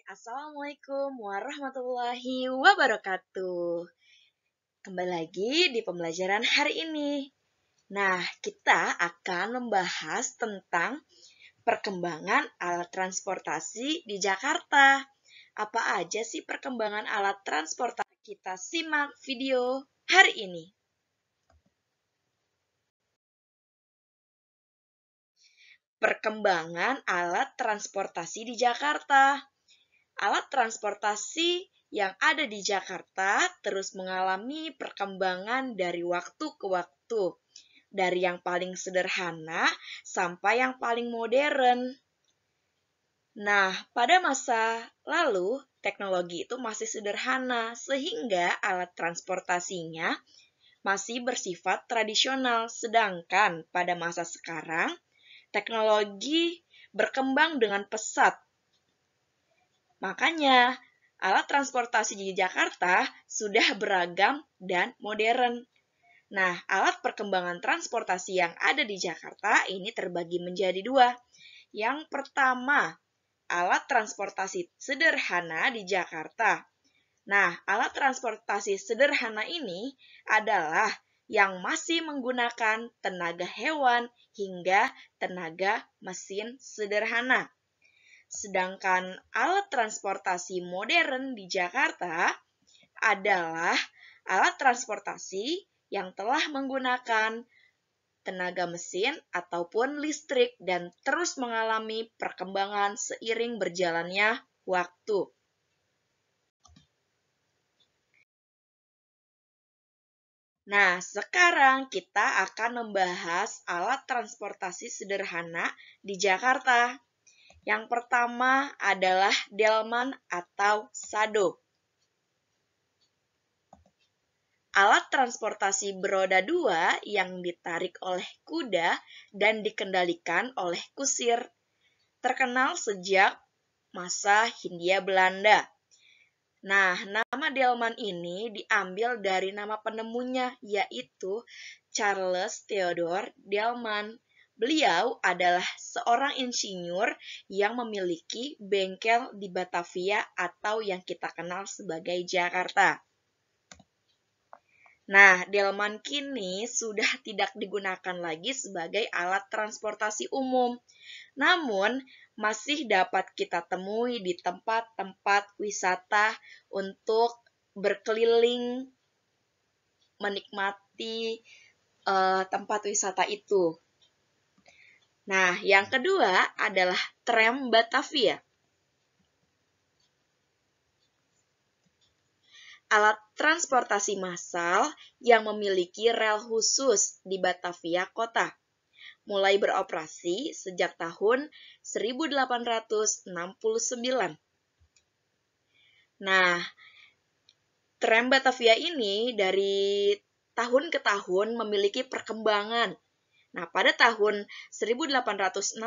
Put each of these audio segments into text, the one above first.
Assalamualaikum warahmatullahi wabarakatuh. Kembali lagi di pembelajaran hari ini. Nah, kita akan membahas tentang perkembangan alat transportasi di Jakarta. Apa aja sih perkembangan alat transportasi? Kita simak video hari ini. Perkembangan alat transportasi di Jakarta. Alat transportasi yang ada di Jakarta terus mengalami perkembangan dari waktu ke waktu, dari yang paling sederhana sampai yang paling modern. Nah, pada masa lalu, teknologi itu masih sederhana, sehingga alat transportasinya masih bersifat tradisional, sedangkan pada masa sekarang, teknologi berkembang dengan pesat. Makanya, alat transportasi di Jakarta sudah beragam dan modern. Nah, alat perkembangan transportasi yang ada di Jakarta ini terbagi menjadi dua. Yang pertama, alat transportasi sederhana di Jakarta. Nah, alat transportasi sederhana ini adalah yang masih menggunakan tenaga hewan hingga tenaga mesin sederhana. Sedangkan alat transportasi modern di Jakarta adalah alat transportasi yang telah menggunakan tenaga mesin ataupun listrik dan terus mengalami perkembangan seiring berjalannya waktu. Nah, sekarang kita akan membahas alat transportasi sederhana di Jakarta. Yang pertama adalah delman atau sado. Alat transportasi beroda dua yang ditarik oleh kuda dan dikendalikan oleh kusir. Terkenal sejak masa Hindia Belanda. Nah, nama delman ini diambil dari nama penemunya, yaitu Charles Theodore Delman. Beliau adalah seorang insinyur yang memiliki bengkel di Batavia atau yang kita kenal sebagai Jakarta. Nah, delman kini sudah tidak digunakan lagi sebagai alat transportasi umum, namun masih dapat kita temui di tempat-tempat wisata untuk berkeliling menikmati tempat wisata itu. Nah, yang kedua adalah tram Batavia. Alat transportasi massal yang memiliki rel khusus di Batavia kota. Mulai beroperasi sejak tahun 1869. Nah, tram Batavia ini dari tahun ke tahun memiliki perkembangan. Nah, pada tahun 1869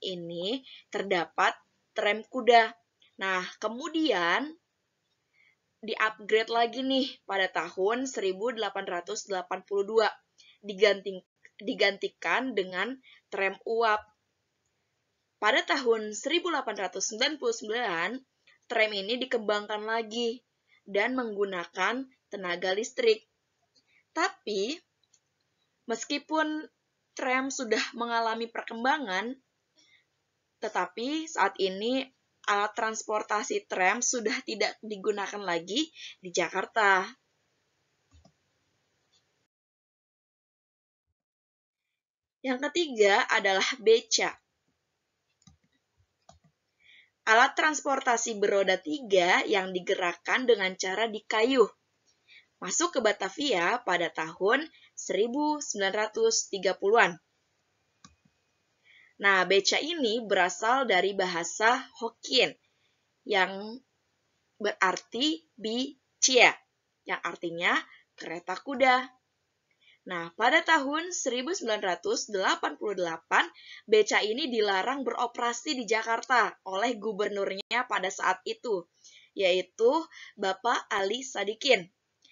ini terdapat tram kuda. Nah, kemudian di-upgrade lagi nih pada tahun 1882 digantikan dengan tram uap. Pada tahun 1899, tram ini dikembangkan lagi dan menggunakan tenaga listrik. Tapi, meskipun tram sudah mengalami perkembangan, tetapi saat ini alat transportasi tram sudah tidak digunakan lagi di Jakarta. Yang ketiga adalah beca. Alat transportasi beroda 3 yang digerakkan dengan cara dikayuh. Masuk ke Batavia pada tahun 1930-an. Nah, beca ini berasal dari bahasa Hokkien yang berarti bicia, yang artinya kereta kuda. Nah, pada tahun 1988, beca ini dilarang beroperasi di Jakarta oleh gubernurnya pada saat itu, yaitu Bapak Ali Sadikin.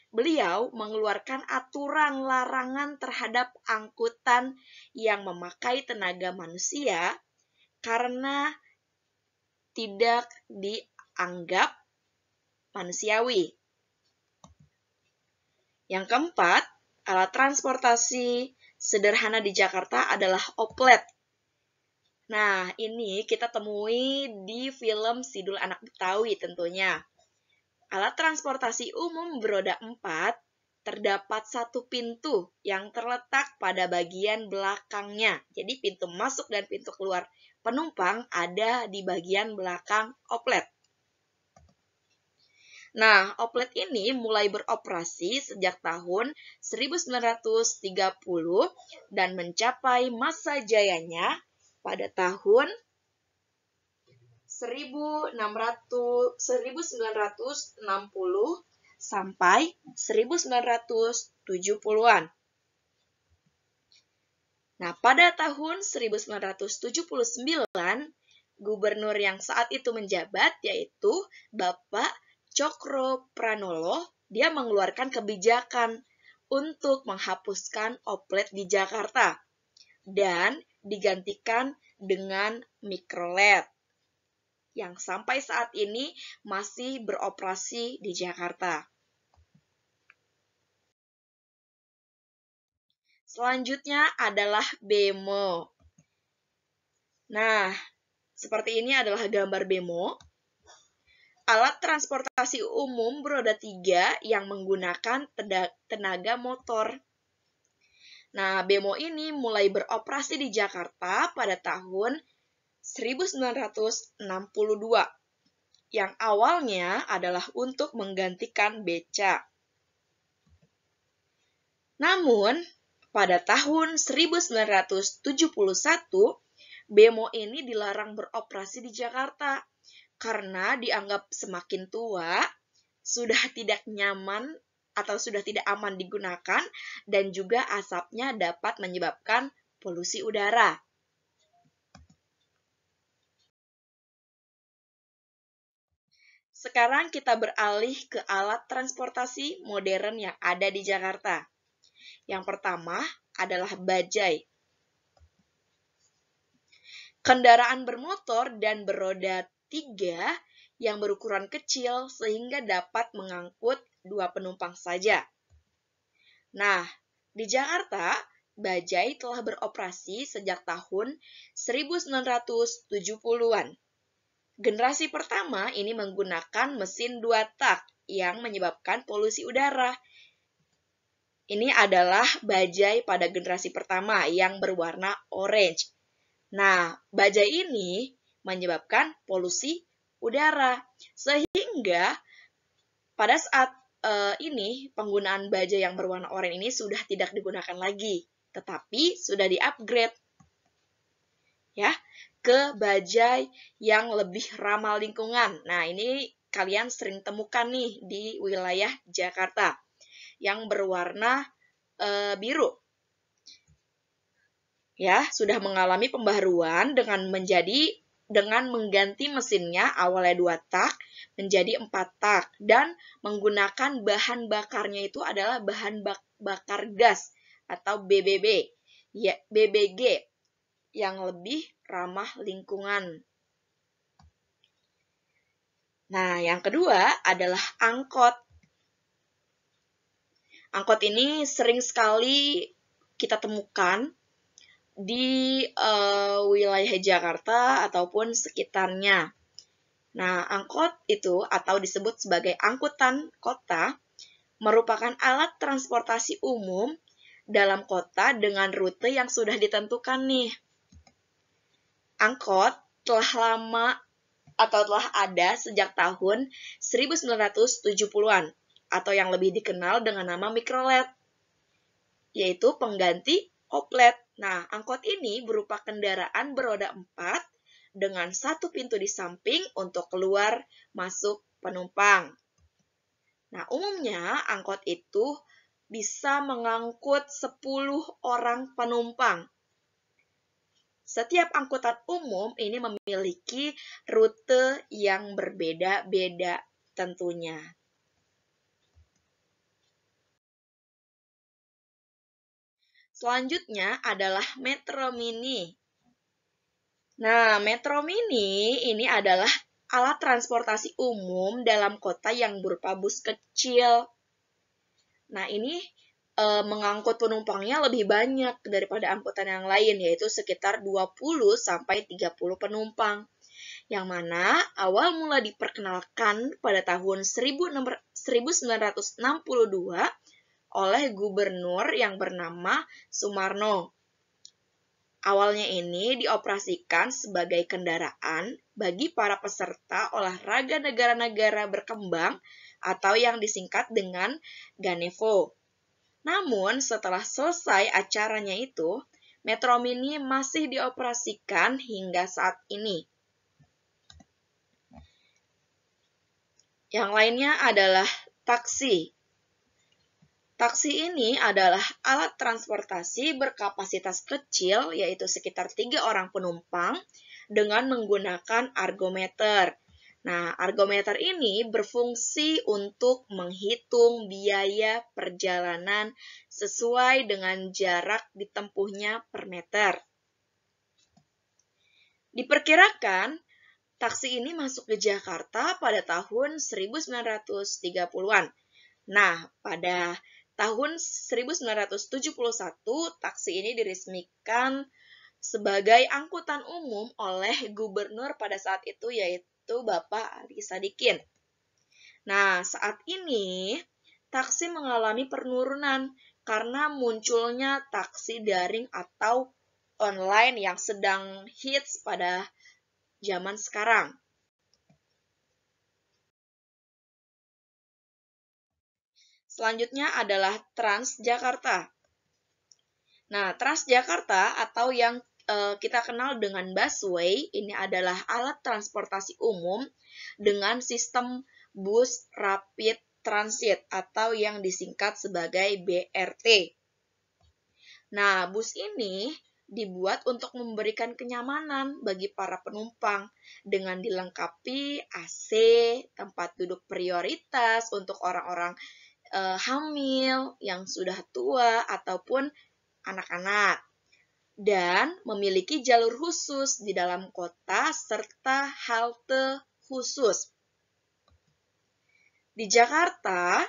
Beliau mengeluarkan aturan larangan terhadap angkutan yang memakai tenaga manusia karena tidak dianggap manusiawi. Yang keempat, alat transportasi sederhana di Jakarta adalah oplet. Nah, ini kita temui di film Sidul Anak Betawi tentunya. Alat transportasi umum beroda 4 terdapat satu pintu yang terletak pada bagian belakangnya. Jadi pintu masuk dan pintu keluar penumpang ada di bagian belakang oplet. Nah, oplet ini mulai beroperasi sejak tahun 1930 dan mencapai masa jayanya pada tahun 1960 sampai 1970-an. Nah, pada tahun 1979, gubernur yang saat itu menjabat yaitu Bapak Cokro Pranolo, dia mengeluarkan kebijakan untuk menghapuskan oplet di Jakarta dan digantikan dengan mikrolet yang sampai saat ini masih beroperasi di Jakarta. Selanjutnya adalah bemo. Nah, seperti ini adalah gambar bemo. Alat transportasi umum beroda 3 yang menggunakan tenaga motor. Nah, bemo ini mulai beroperasi di Jakarta pada tahun 1962, yang awalnya adalah untuk menggantikan beca. Namun, pada tahun 1971, bemo ini dilarang beroperasi di Jakarta karena dianggap semakin tua, sudah tidak nyaman atau sudah tidak aman digunakan, dan juga asapnya dapat menyebabkan polusi udara. Sekarang kita beralih ke alat transportasi modern yang ada di Jakarta. Yang pertama adalah bajai. Kendaraan bermotor dan beroda 3 yang berukuran kecil sehingga dapat mengangkut 2 penumpang saja. Nah, di Jakarta, bajai telah beroperasi sejak tahun 1970-an. Generasi pertama ini menggunakan mesin 2 tak yang menyebabkan polusi udara. Ini adalah bajai pada generasi pertama yang berwarna orange. Nah, bajai ini menyebabkan polusi udara. Sehingga pada saat ini penggunaan bajai yang berwarna oranye ini sudah tidak digunakan lagi, tetapi sudah di-upgrade ya ke bajai yang lebih ramah lingkungan. Nah, ini kalian sering temukan nih di wilayah Jakarta yang berwarna biru. Ya, sudah mengalami pembaharuan dengan mengganti mesinnya awalnya 2 tak menjadi 4 tak dan menggunakan bahan bakarnya itu adalah bahan bakar gas atau BBB, ya BBG yang lebih ramah lingkungan. Nah, yang kedua adalah angkot. Angkot ini sering sekali kita temukan di wilayah Jakarta ataupun sekitarnya. Nah, angkot itu atau disebut sebagai angkutan kota merupakan alat transportasi umum dalam kota dengan rute yang sudah ditentukan nih. Angkot telah lama atau telah ada sejak tahun 1970-an atau yang lebih dikenal dengan nama mikrolet, yaitu pengganti oplet. Nah, angkot ini berupa kendaraan beroda 4 dengan satu pintu di samping untuk keluar masuk penumpang. Nah, umumnya angkot itu bisa mengangkut 10 orang penumpang. Setiap angkutan umum ini memiliki rute yang berbeda-beda tentunya. Selanjutnya adalah Metro Mini. Nah, Metro Mini ini adalah alat transportasi umum dalam kota yang berupa bus kecil. Nah, ini mengangkut penumpangnya lebih banyak daripada angkutan yang lain, yaitu sekitar 20-30 penumpang. Yang mana awal mula diperkenalkan pada tahun 1962 oleh gubernur yang bernama Sumarno. Awalnya ini dioperasikan sebagai kendaraan bagi para peserta olahraga negara-negara berkembang atau yang disingkat dengan Ganevo. Namun setelah selesai acaranya itu, Metro Mini masih dioperasikan hingga saat ini. Yang lainnya adalah taksi. Taksi ini adalah alat transportasi berkapasitas kecil, yaitu sekitar 3 orang penumpang, dengan menggunakan argometer. Nah, argometer ini berfungsi untuk menghitung biaya perjalanan sesuai dengan jarak ditempuhnya per meter. Diperkirakan, taksi ini masuk ke Jakarta pada tahun 1930-an. Nah, pada tahun 1971, taksi ini diresmikan sebagai angkutan umum oleh gubernur pada saat itu, yaitu Bapak Ali Sadikin. Nah, saat ini taksi mengalami penurunan karena munculnya taksi daring atau online yang sedang hits pada zaman sekarang. Selanjutnya adalah Transjakarta. Nah, Transjakarta atau yang kita kenal dengan busway, ini adalah alat transportasi umum dengan sistem bus rapid transit atau yang disingkat sebagai BRT. Nah, bus ini dibuat untuk memberikan kenyamanan bagi para penumpang dengan dilengkapi AC, tempat duduk prioritas untuk orang-orang hamil, yang sudah tua, ataupun anak-anak. Dan memiliki jalur khusus di dalam kota serta halte khusus. Di Jakarta,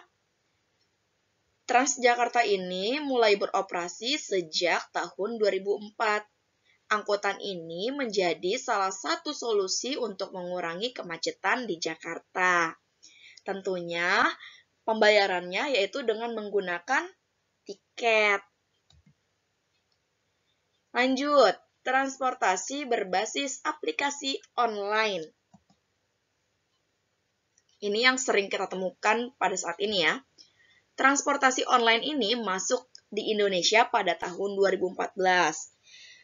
Transjakarta ini mulai beroperasi sejak tahun 2004. Angkutan ini menjadi salah satu solusi untuk mengurangi kemacetan di Jakarta. Tentunya pembayarannya yaitu dengan menggunakan tiket. Lanjut, transportasi berbasis aplikasi online. Ini yang sering kita temukan pada saat ini ya. Transportasi online ini masuk di Indonesia pada tahun 2014.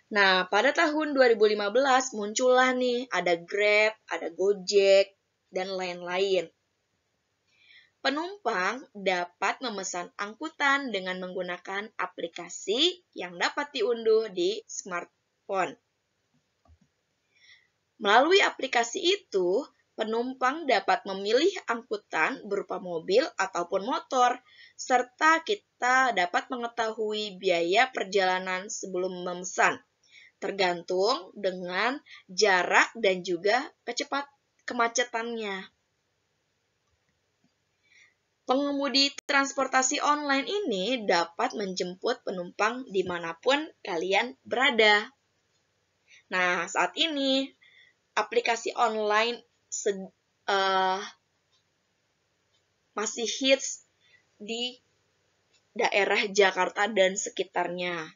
Nah, pada tahun 2015 muncullah nih, ada Grab, ada Gojek, dan lain-lain. Penumpang dapat memesan angkutan dengan menggunakan aplikasi yang dapat diunduh di smartphone. Melalui aplikasi itu, penumpang dapat memilih angkutan berupa mobil ataupun motor, serta kita dapat mengetahui biaya perjalanan sebelum memesan, tergantung dengan jarak dan juga kemacetannya. Pengemudi transportasi online ini dapat menjemput penumpang dimanapun kalian berada. Nah, saat ini aplikasi online masih hits di daerah Jakarta dan sekitarnya.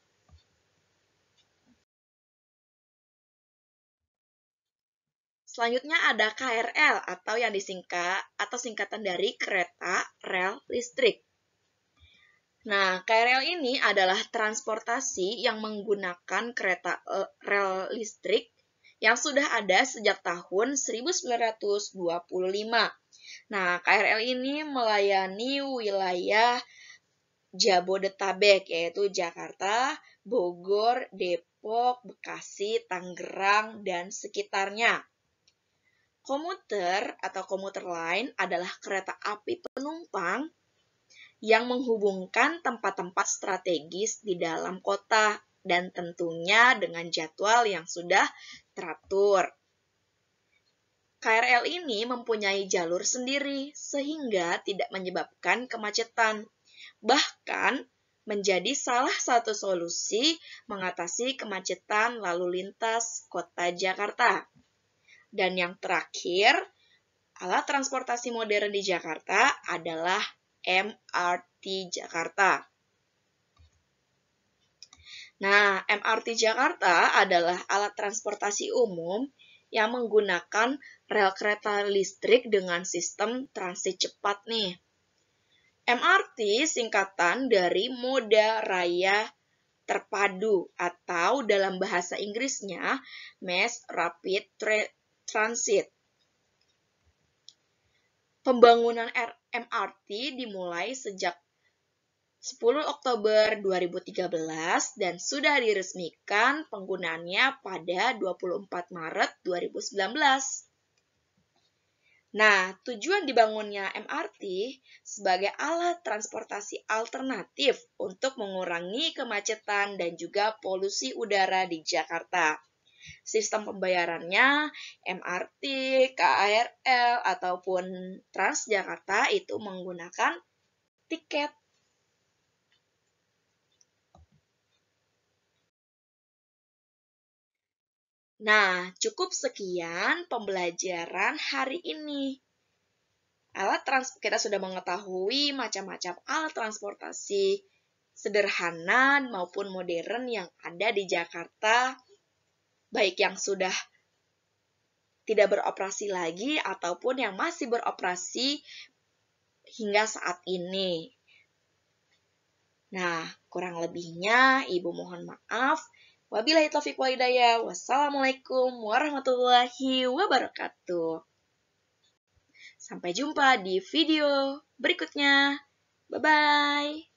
Selanjutnya ada KRL atau yang singkatan dari kereta rel listrik. Nah, KRL ini adalah transportasi yang menggunakan kereta rel listrik yang sudah ada sejak tahun 1925. Nah, KRL ini melayani wilayah Jabodetabek, yaitu Jakarta, Bogor, Depok, Bekasi, Tangerang, dan sekitarnya. Komuter atau komuter lain adalah kereta api penumpang yang menghubungkan tempat-tempat strategis di dalam kota dan tentunya dengan jadwal yang sudah teratur. KRL ini mempunyai jalur sendiri sehingga tidak menyebabkan kemacetan. Bahkan menjadi salah satu solusi mengatasi kemacetan lalu lintas kota Jakarta. Dan yang terakhir, alat transportasi modern di Jakarta adalah MRT Jakarta. Nah, MRT Jakarta adalah alat transportasi umum yang menggunakan rel kereta listrik dengan sistem transit cepat nih. MRT singkatan dari Moda Raya Terpadu atau dalam bahasa Inggrisnya Mass Rapid Transit. Pembangunan MRT dimulai sejak 10 Oktober 2013 dan sudah diresmikan penggunaannya pada 24 Maret 2019. Nah, tujuan dibangunnya MRT sebagai alat transportasi alternatif untuk mengurangi kemacetan dan juga polusi udara di Jakarta. Sistem pembayarannya MRT, KRL, ataupun Transjakarta itu menggunakan tiket. Nah, cukup sekian pembelajaran hari ini. Kita sudah mengetahui macam-macam alat transportasi sederhana maupun modern yang ada di Jakarta, baik yang sudah tidak beroperasi lagi ataupun yang masih beroperasi hingga saat ini. Nah, kurang lebihnya Ibu mohon maaf. Wabillahi taufiq wal hidayah. Wassalamualaikum warahmatullahi wabarakatuh. Sampai jumpa di video berikutnya. Bye-bye.